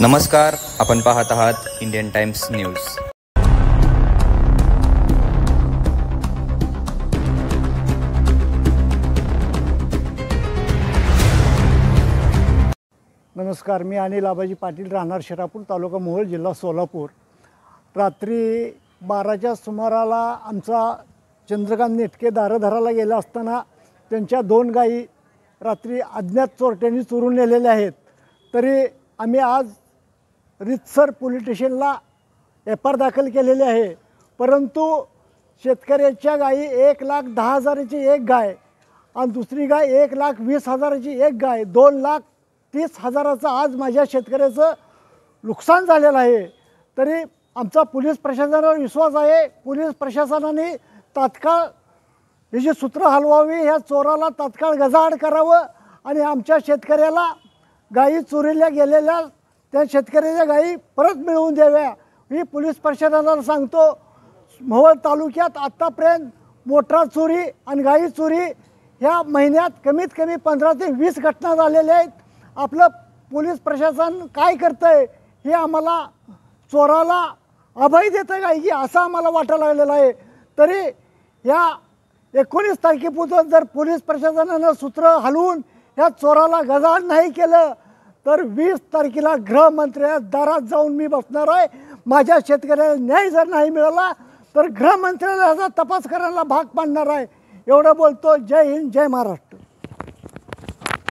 नमस्कार, आपण पाहत आहात इंडियन टाइम्स न्यूज। नमस्कार, मी अनिल आबाजी पाटील, राहणार शिरापूर, तालुका मोहोळ, जिल्हा सोलापूर। रात्री 12च्या सुमाराला आमचा चंद्रकांत नेटके दारं धरायला गेला असताना त्यांच्या 2 गायी रात्री अज्ञात चोरट्यांनी चोरून नेलेल्या आहेत। तरी आम्ही आज रितसर पोलीस स्टेशनला FR दाखल केलेली आहे, परंतु शेतकऱ्याच्या गायी 1,10,000ची एक गाय आणि दुसरी गाय 1,20,000ची एक गाय, 2,30,000चं आज माझ्या शेतकऱ्याचं नुकसान झालेलं आहे। तरी आमचा पोलीस प्रशासनावर विश्वास आहे। पोलीस प्रशासनाने तात्काळ ही जी सूत्र हलवावी, ह्या चोराला तात्काळ गजाआड करावं आणि आमच्या शेतकऱ्याला गायी चोरीला गेलेल्या त्या शेतकऱ्याच्या गायी परत मिळवून द्याव्या ही पोलीस प्रशासनाला सांगतो। मोहोळ तालुक्यात आत्तापर्यंत मोटार चोरी आणि गायी चोरी ह्या महिन्यात कमीत कमी 15 ते 20 घटना झालेल्या आहेत। आपलं पोलीस प्रशासन काय करतंय हे आम्हाला चोराला अभय देतं काय की असं आम्हाला वाटायला लागलेलं आहे। तरी या 19 तारखेपासून जर पोलीस प्रशासनानं सूत्र हलवून ह्या चोराला गजाआड नाही केलं तर 20 तारखेला गृहमंत्र्या दारात जाऊन मी बसणार आहे। माझ्या शेतकऱ्याला न्याय जर नाही मिळाला तर गृहमंत्र्याला तपास करायला भाग पाडणार आहे। एवढं बोलतो। जय हिंद, जय महाराष्ट्र।